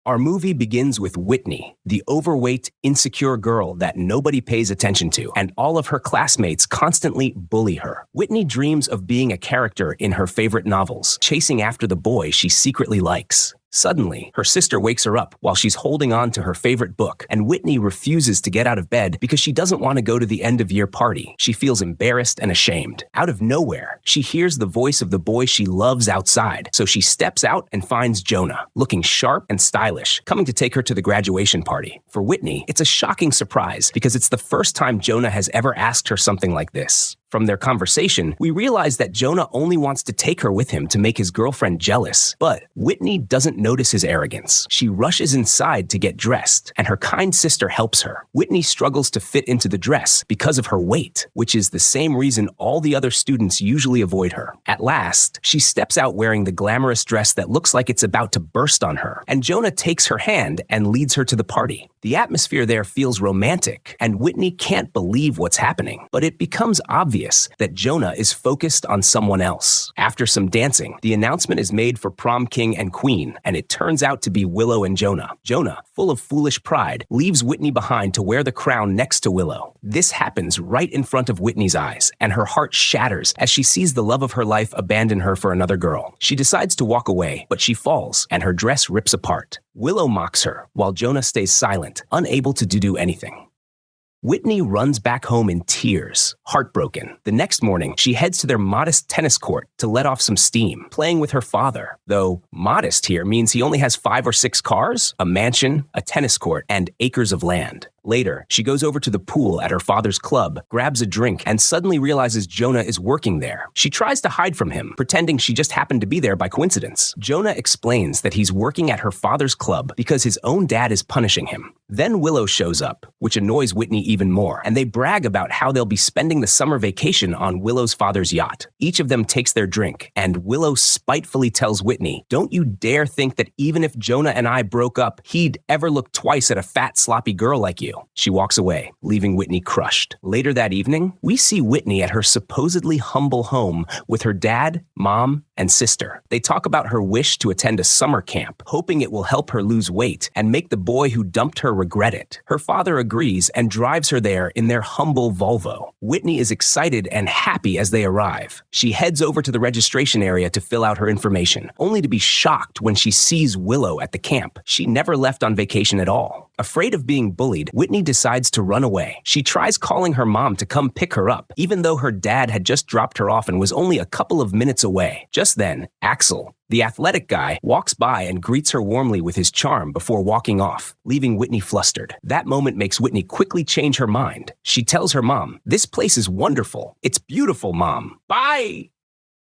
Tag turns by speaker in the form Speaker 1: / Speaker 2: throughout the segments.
Speaker 1: Our movie begins with Whitney, the overweight, insecure girl that nobody pays attention to, and all of her classmates constantly bully her. Whitney dreams of being a character in her favorite novels, chasing after the boy she secretly likes. Suddenly, her sister wakes her up while she's holding on to her favorite book, and Whitney refuses to get out of bed because she doesn't want to go to the end-of-year party. She feels embarrassed and ashamed. Out of nowhere, she hears the voice of the boy she loves outside, so she steps out and finds Jonah, looking sharp and stylish, coming to take her to the graduation party. For Whitney, it's a shocking surprise because it's the first time Jonah has ever asked her something like this. From their conversation, we realize that Jonah only wants to take her with him to make his girlfriend jealous. But Whitney doesn't notice his arrogance. She rushes inside to get dressed, and her kind sister helps her. Whitney struggles to fit into the dress because of her weight, which is the same reason all the other students usually avoid her. At last, she steps out wearing the glamorous dress that looks like it's about to burst on her, and Jonah takes her hand and leads her to the party. The atmosphere there feels romantic, and Whitney can't believe what's happening. But it becomes obvious that Jonah is focused on someone else. After some dancing, the announcement is made for prom king and queen, and it turns out to be Willow and Jonah. Jonah, full of foolish pride, leaves Whitney behind to wear the crown next to Willow. This happens right in front of Whitney's eyes, and her heart shatters as she sees the love of her life abandon her for another girl. She decides to walk away, but she falls, and her dress rips apart. Willow mocks her, while Jonah stays silent, unable to do anything. Whitney runs back home in tears, heartbroken. The next morning, she heads to their modest tennis court to let off some steam, playing with her father. Though modest here means he only has 5 or 6 cars, a mansion, a tennis court, and acres of land. Later, she goes over to the pool at her father's club, grabs a drink, and suddenly realizes Jonah is working there. She tries to hide from him, pretending she just happened to be there by coincidence. Jonah explains that he's working at her father's club because his own dad is punishing him. Then Willow shows up, which annoys Whitney even more, and they brag about how they'll be spending the summer vacation on Willow's father's yacht. Each of them takes their drink, and Willow spitefully tells Whitney, "Don't you dare think that even if Jonah and I broke up, he'd ever look twice at a fat, sloppy girl like you." She walks away, leaving Whitney crushed. Later that evening, we see Whitney at her supposedly humble home with her dad, mom, and sister. They talk about her wish to attend a summer camp, hoping it will help her lose weight and make the boy who dumped her regret it. Her father agrees and drives her there in their humble Volvo. Whitney is excited and happy as they arrive. She heads over to the registration area to fill out her information, only to be shocked when she sees Willow at the camp. She never left on vacation at all. Afraid of being bullied, Whitney decides to run away. She tries calling her mom to come pick her up, even though her dad had just dropped her off and was only a couple of minutes away. Just then, Axel, the athletic guy, walks by and greets her warmly with his charm before walking off, leaving Whitney flustered. That moment makes Whitney quickly change her mind. She tells her mom, "This place is wonderful. It's beautiful, Mom. Bye!"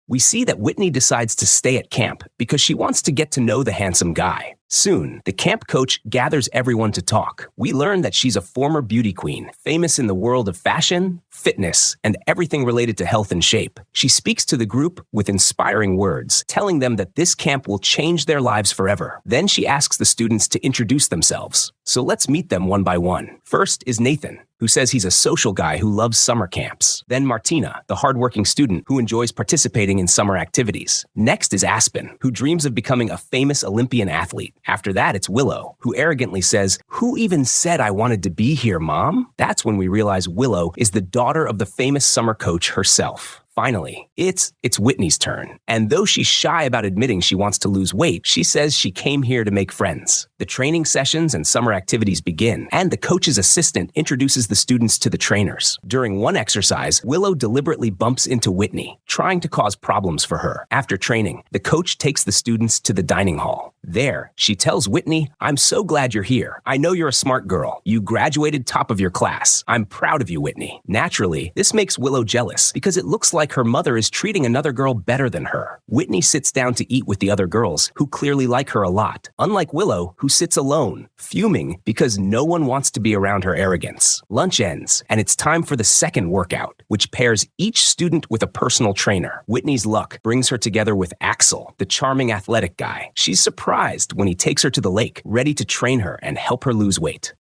Speaker 1: We see that Whitney decides to stay at camp because she wants to get to know the handsome guy. Soon, the camp coach gathers everyone to talk. We learn that she's a former beauty queen, famous in the world of fashion, fitness, and everything related to health and shape. She speaks to the group with inspiring words, telling them that this camp will change their lives forever. Then she asks the students to introduce themselves. So let's meet them one by one. First is Nathan, who says he's a social guy who loves summer camps. Then Martina, the hardworking student who enjoys participating in summer activities. Next is Aspen, who dreams of becoming a famous Olympian athlete. After that, it's Willow, who arrogantly says, "Who even said I wanted to be here, Mom?" That's when we realize Willow is the daughter of the famous summer coach herself. Finally, it's Whitney's turn. And though she's shy about admitting she wants to lose weight, she says she came here to make friends. The training sessions and summer activities begin, and the coach's assistant introduces the students to the trainers. During one exercise, Willow deliberately bumps into Whitney, trying to cause problems for her. After training, the coach takes the students to the dining hall. There, she tells Whitney, "I'm so glad you're here. I know you're a smart girl. You graduated top of your class. I'm proud of you, Whitney." Naturally, this makes Willow jealous because it looks like her mother is treating another girl better than her. Whitney sits down to eat with the other girls, who clearly like her a lot, unlike Willow, who sits alone, fuming because no one wants to be around her arrogance. Lunch ends, and it's time for the second workout, which pairs each student with a personal trainer. Whitney's luck brings her together with Axel, the charming athletic guy. She's surprised when he takes her to the lake, ready to train her and help her lose weight.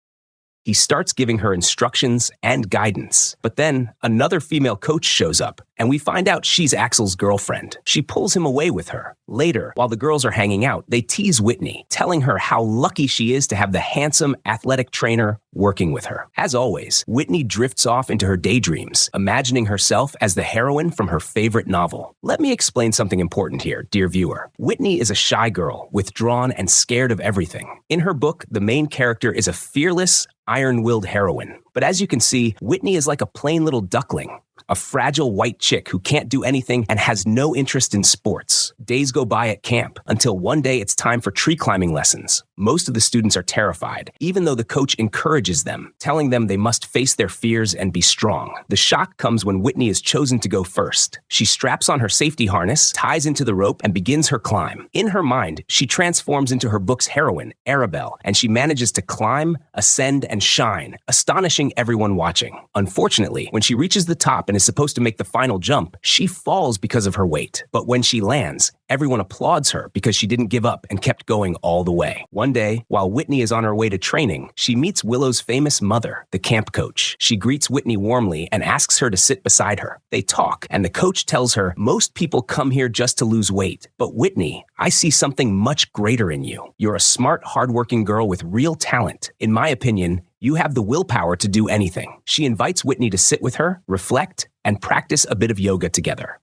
Speaker 1: He starts giving her instructions and guidance, but then another female coach shows up, and we find out she's Axel's girlfriend. She pulls him away with her. Later, while the girls are hanging out, they tease Whitney, telling her how lucky she is to have the handsome, athletic trainer working with her. As always, Whitney drifts off into her daydreams, imagining herself as the heroine from her favorite novel. Let me explain something important here, dear viewer. Whitney is a shy girl, withdrawn and scared of everything. In her book, the main character is a fearless, iron-willed heroine. But as you can see, Whitney is like a plain little duckling, a fragile white chick who can't do anything and has no interest in sports. Days go by at camp until one day it's time for tree climbing lessons. Most of the students are terrified, even though the coach encourages them, telling them they must face their fears and be strong. The shock comes when Whitney is chosen to go first. She straps on her safety harness, ties into the rope, and begins her climb. In her mind, she transforms into her book's heroine, Arabelle, and she manages to climb, ascend, and shine, astonishing everyone watching. Unfortunately, when she reaches the top and is supposed to make the final jump, she falls because of her weight. But when she lands, everyone applauds her because she didn't give up and kept going all the way. One day, while Whitney is on her way to training, she meets Willow's famous mother, the camp coach. She greets Whitney warmly and asks her to sit beside her. They talk, and the coach tells her, "Most people come here just to lose weight. But Whitney, I see something much greater in you. You're a smart, hardworking girl with real talent. In my opinion, you have the willpower to do anything." She invites Whitney to sit with her, reflect, and practice a bit of yoga together.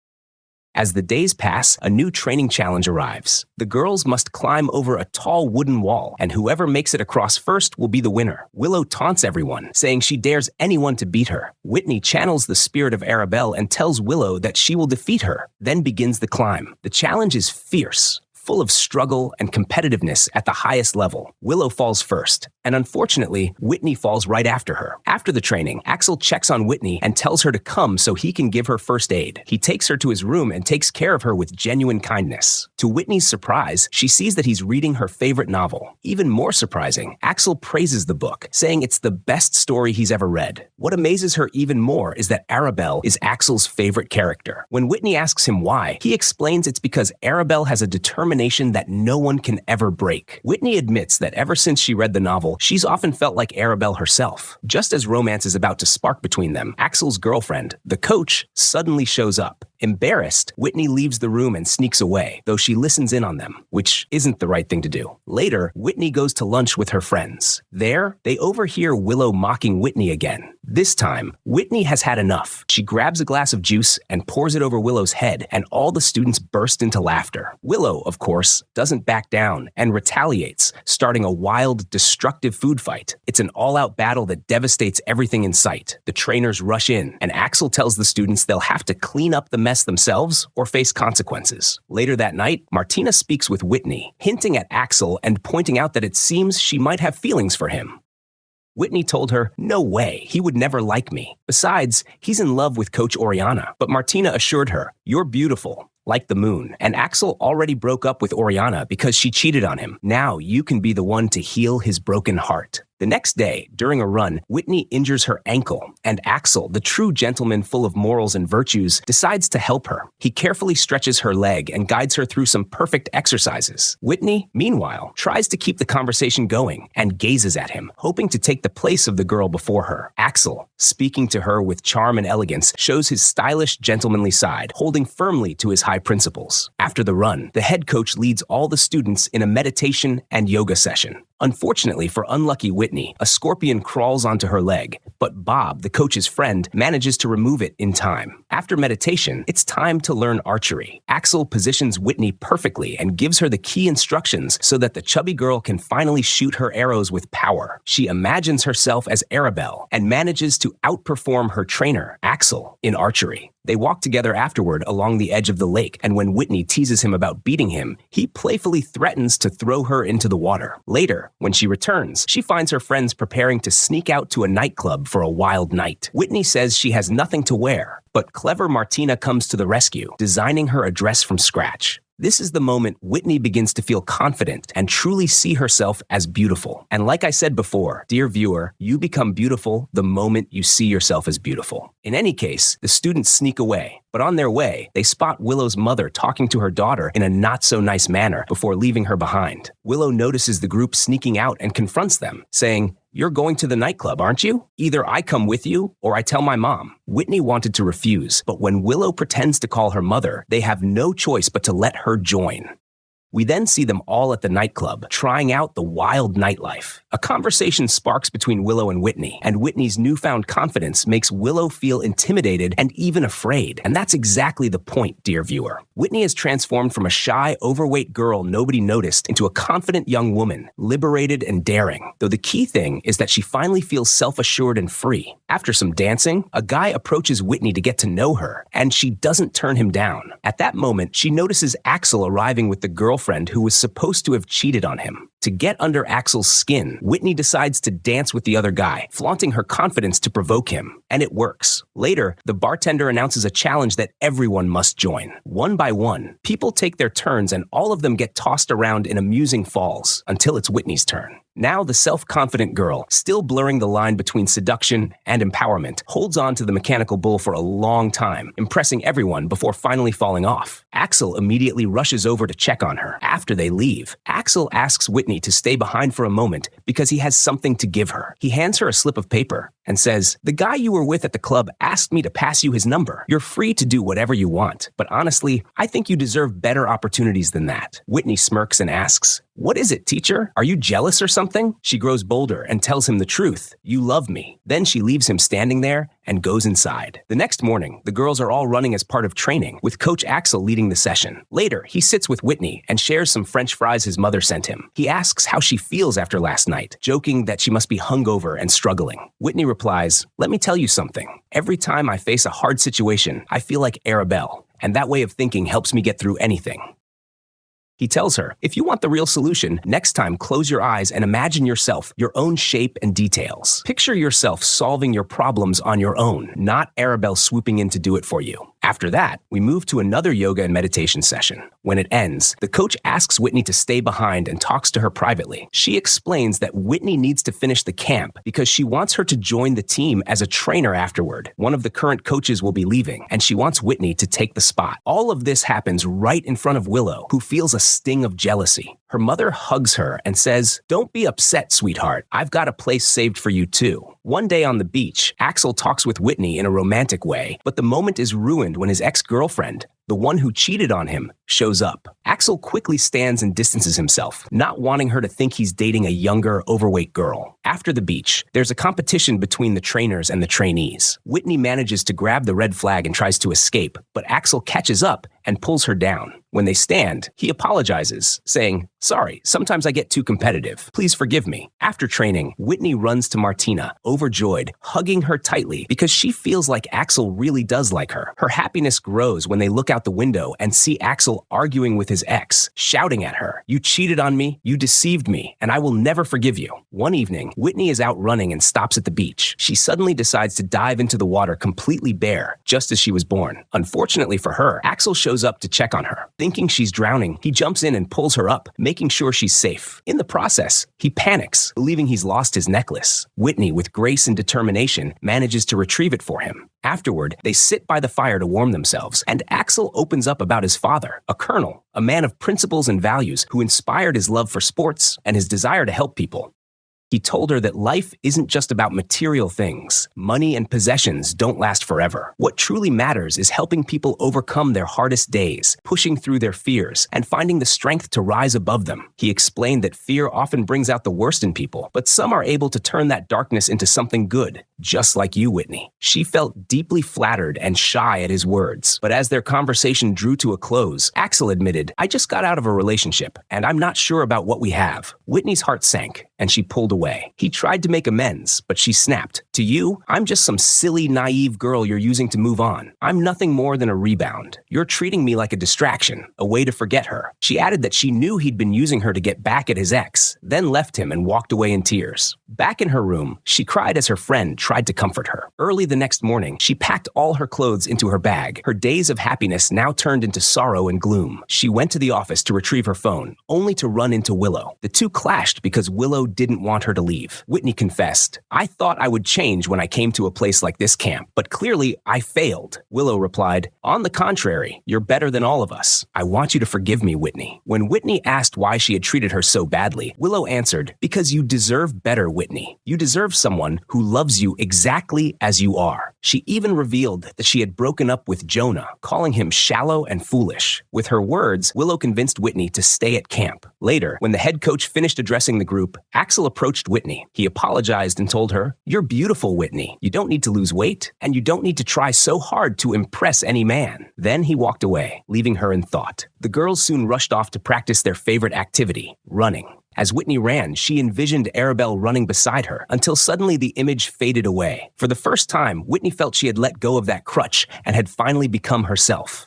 Speaker 1: As the days pass, a new training challenge arrives. The girls must climb over a tall wooden wall, and whoever makes it across first will be the winner. Willow taunts everyone, saying she dares anyone to beat her. Whitney channels the spirit of Arabelle and tells Willow that she will defeat her, then begins the climb. The challenge is fierce, full of struggle and competitiveness at the highest level. Willow falls first, and unfortunately, Whitney falls right after her. After the training, Axel checks on Whitney and tells her to come so he can give her first aid. He takes her to his room and takes care of her with genuine kindness. To Whitney's surprise, she sees that he's reading her favorite novel. Even more surprising, Axel praises the book, saying it's the best story he's ever read. What amazes her even more is that Arabelle is Axel's favorite character. When Whitney asks him why, he explains it's because Arabelle has a determination that no one can ever break. Whitney admits that ever since she read the novel, she's often felt like Arabelle herself. Just as romance is about to spark between them, Axel's girlfriend, the coach, suddenly shows up. Embarrassed, Whitney leaves the room and sneaks away, though she listens in on them, which isn't the right thing to do. Later, Whitney goes to lunch with her friends. There, they overhear Willow mocking Whitney again. This time, Whitney has had enough. She grabs a glass of juice and pours it over Willow's head, and all the students burst into laughter. Willow, of course, doesn't back down and retaliates, starting a wild, destructive food fight. It's an all-out battle that devastates everything in sight. The trainers rush in, and Axel tells the students they'll have to clean up the mess themselves or face consequences. Later that night, Martina speaks with Whitney, hinting at Axel and pointing out that it seems she might have feelings for him. Whitney told her, "No way, he would never like me. Besides, he's in love with Coach Oriana." But Martina assured her, "You're beautiful, like the moon." And Axel already broke up with Oriana because she cheated on him. Now you can be the one to heal his broken heart. The next day, during a run, Whitney injures her ankle, and Axel, the true gentleman full of morals and virtues, decides to help her. He carefully stretches her leg and guides her through some perfect exercises. Whitney, meanwhile, tries to keep the conversation going and gazes at him, hoping to take the place of the girl before her. Axel, speaking to her with charm and elegance, shows his stylish, gentlemanly side, holding firmly to his high principles. After the run, the head coach leads all the students in a meditation and yoga session. Unfortunately for unlucky Whitney, a scorpion crawls onto her leg, but Bob, the coach's friend, manages to remove it in time. After meditation, it's time to learn archery. Axel positions Whitney perfectly and gives her the key instructions so that the chubby girl can finally shoot her arrows with power. She imagines herself as Arabelle and manages to outperform her trainer, Axel, in archery. They walk together afterward along the edge of the lake, and when Whitney teases him about beating him, he playfully threatens to throw her into the water. Later, when she returns, she finds her friends preparing to sneak out to a nightclub for a wild night. Whitney says she has nothing to wear, but clever Martina comes to the rescue, designing her a dress from scratch. This is the moment Whitney begins to feel confident and truly see herself as beautiful. And like I said before, dear viewer, you become beautiful the moment you see yourself as beautiful. In any case, the students sneak away. But on their way, they spot Willow's mother talking to her daughter in a not-so-nice manner before leaving her behind. Willow notices the group sneaking out and confronts them, saying, "You're going to the nightclub, aren't you? Either I come with you or I tell my mom." Whitney wanted to refuse, but when Willow pretends to call her mother, they have no choice but to let her join. We then see them all at the nightclub, trying out the wild nightlife. A conversation sparks between Willow and Whitney's newfound confidence makes Willow feel intimidated and even afraid. And that's exactly the point, dear viewer. Whitney has transformed from a shy, overweight girl nobody noticed into a confident young woman, liberated and daring. Though the key thing is that she finally feels self-assured and free. After some dancing, a guy approaches Whitney to get to know her, and she doesn't turn him down. At that moment, she notices Axel arriving with the girlfriend who was supposed to have cheated on him. To get under Axel's skin, Whitney decides to dance with the other guy, flaunting her confidence to provoke him. And it works. Later, the bartender announces a challenge that everyone must join. One by one, people take their turns and all of them get tossed around in amusing falls until it's Whitney's turn. Now the self-confident girl, still blurring the line between seduction and empowerment, holds on to the mechanical bull for a long time, impressing everyone before finally falling off. Axel immediately rushes over to check on her. After they leave, Axel asks Whitney to stay behind for a moment because he has something to give her. He hands her a slip of paper and says, "The guy you were with at the club asked me to pass you his number. You're free to do whatever you want, but honestly, I think you deserve better opportunities than that." Whitney smirks and asks, "What is it, teacher? Are you jealous or something?" She grows bolder and tells him the truth. "You love me." Then she leaves him standing there and goes inside. The next morning, the girls are all running as part of training, with Coach Axel leading the session. Later, he sits with Whitney and shares some French fries his mother sent him. He asks how she feels after last night, joking that she must be hungover and struggling. Whitney replies, "Let me tell you something. Every time I face a hard situation, I feel like Arabelle, and that way of thinking helps me get through anything." He tells her, "If you want the real solution, next time close your eyes and imagine yourself, your own shape and details. Picture yourself solving your problems on your own, not Arabelle swooping in to do it for you." After that, we move to another yoga and meditation session. When it ends, the coach asks Whitney to stay behind and talks to her privately. She explains that Whitney needs to finish the camp because she wants her to join the team as a trainer afterward. One of the current coaches will be leaving, and she wants Whitney to take the spot. All of this happens right in front of Willow, who feels a sting of jealousy. Her mother hugs her and says, "Don't be upset, sweetheart. I've got a place saved for you too." One day on the beach, Axel talks with Whitney in a romantic way, but the moment is ruined when his ex-girlfriend, the one who cheated on him, shows up. Axel quickly stands and distances himself, not wanting her to think he's dating a younger, overweight girl. After the beach, there's a competition between the trainers and the trainees. Whitney manages to grab the red flag and tries to escape, but Axel catches up and pulls her down. When they stand, he apologizes, saying, "Sorry, sometimes I get too competitive. Please forgive me." After training, Whitney runs to Martina, overjoyed, hugging her tightly because she feels like Axel really does like her. Her happiness grows when they look out the window and see Axel arguing with his ex, shouting at her, "You cheated on me, you deceived me, and I will never forgive you." One evening, Whitney is out running and stops at the beach. She suddenly decides to dive into the water completely bare, just as she was born. Unfortunately for her, Axel shows up to check on her. Thinking she's drowning, he jumps in and pulls her up, making sure she's safe. In the process, he panics, believing he's lost his necklace. Whitney, with grace and determination, manages to retrieve it for him. Afterward, they sit by the fire to warm themselves, and Axel opens up about his father, a colonel, a man of principles and values who inspired his love for sports and his desire to help people. He told her that life isn't just about material things. Money and possessions don't last forever. What truly matters is helping people overcome their hardest days, pushing through their fears, and finding the strength to rise above them. He explained that fear often brings out the worst in people, but some are able to turn that darkness into something good, just like you, Whitney. She felt deeply flattered and shy at his words, but as their conversation drew to a close, Axel admitted, "I just got out of a relationship, and I'm not sure about what we have." Whitney's heart sank, and she pulled away. He tried to make amends, but she snapped, "To you, I'm just some silly, naive girl you're using to move on. I'm nothing more than a rebound. You're treating me like a distraction, a way to forget her." She added that she knew he'd been using her to get back at his ex, then left him and walked away in tears. Back in her room, she cried as her friend tried to comfort her. Early the next morning, she packed all her clothes into her bag. Her days of happiness now turned into sorrow and gloom. She went to the office to retrieve her phone, only to run into Willow. The two clashed because Willow didn't want her to leave. Whitney confessed, "I thought I would change when I came to a place like this camp, but clearly I failed." Willow replied, "On the contrary, you're better than all of us. I want you to forgive me, Whitney." When Whitney asked why she had treated her so badly, Willow answered, "Because you deserve better, Whitney. You deserve someone who loves you exactly as you are." She even revealed that she had broken up with Jonah, calling him shallow and foolish. With her words, Willow convinced Whitney to stay at camp. Later, when the head coach finished addressing the group, Axel approached Whitney. He apologized and told her, "You're beautiful, Whitney. You don't need to lose weight, and you don't need to try so hard to impress any man." Then he walked away, leaving her in thought. The girls soon rushed off to practice their favorite activity, running. As Whitney ran, she envisioned Arabelle running beside her until suddenly the image faded away. For the first time, Whitney felt she had let go of that crutch and had finally become herself.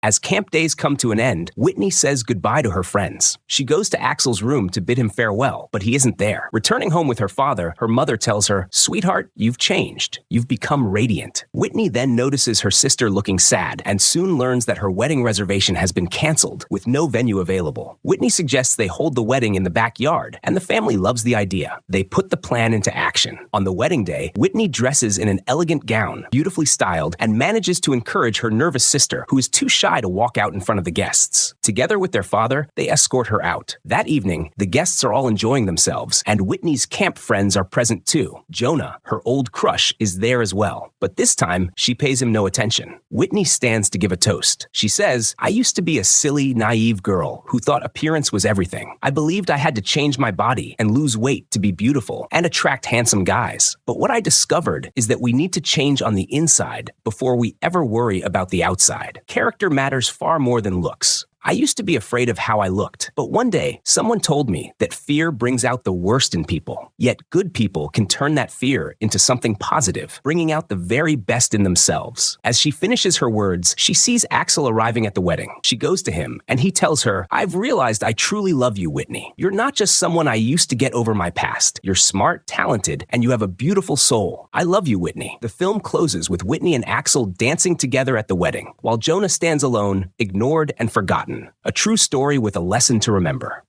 Speaker 1: As camp days come to an end, Whitney says goodbye to her friends. She goes to Axel's room to bid him farewell, but he isn't there. Returning home with her father, her mother tells her, "Sweetheart, you've changed. You've become radiant." Whitney then notices her sister looking sad and soon learns that her wedding reservation has been canceled with no venue available. Whitney suggests they hold the wedding in the backyard, and the family loves the idea. They put the plan into action. On the wedding day, Whitney dresses in an elegant gown, beautifully styled, and manages to encourage her nervous sister, who is too shy to walk out in front of the guests. Together with their father, they escort her out. That evening, the guests are all enjoying themselves, and Whitney's camp friends are present too. Jonah, her old crush, is there as well, but this time, she pays him no attention. Whitney stands to give a toast. She says, "I used to be a silly, naive girl who thought appearance was everything. I believed I had to change my body and lose weight to be beautiful and attract handsome guys. But what I discovered is that we need to change on the inside before we ever worry about the outside. Character matters far more than looks. I used to be afraid of how I looked, but one day, someone told me that fear brings out the worst in people. Yet good people can turn that fear into something positive, bringing out the very best in themselves." As she finishes her words, she sees Axel arriving at the wedding. She goes to him, and he tells her, "I've realized I truly love you, Whitney. You're not just someone I used to get over my past. You're smart, talented, and you have a beautiful soul. I love you, Whitney." The film closes with Whitney and Axel dancing together at the wedding, while Jonah stands alone, ignored and forgotten. A true story with a lesson to remember.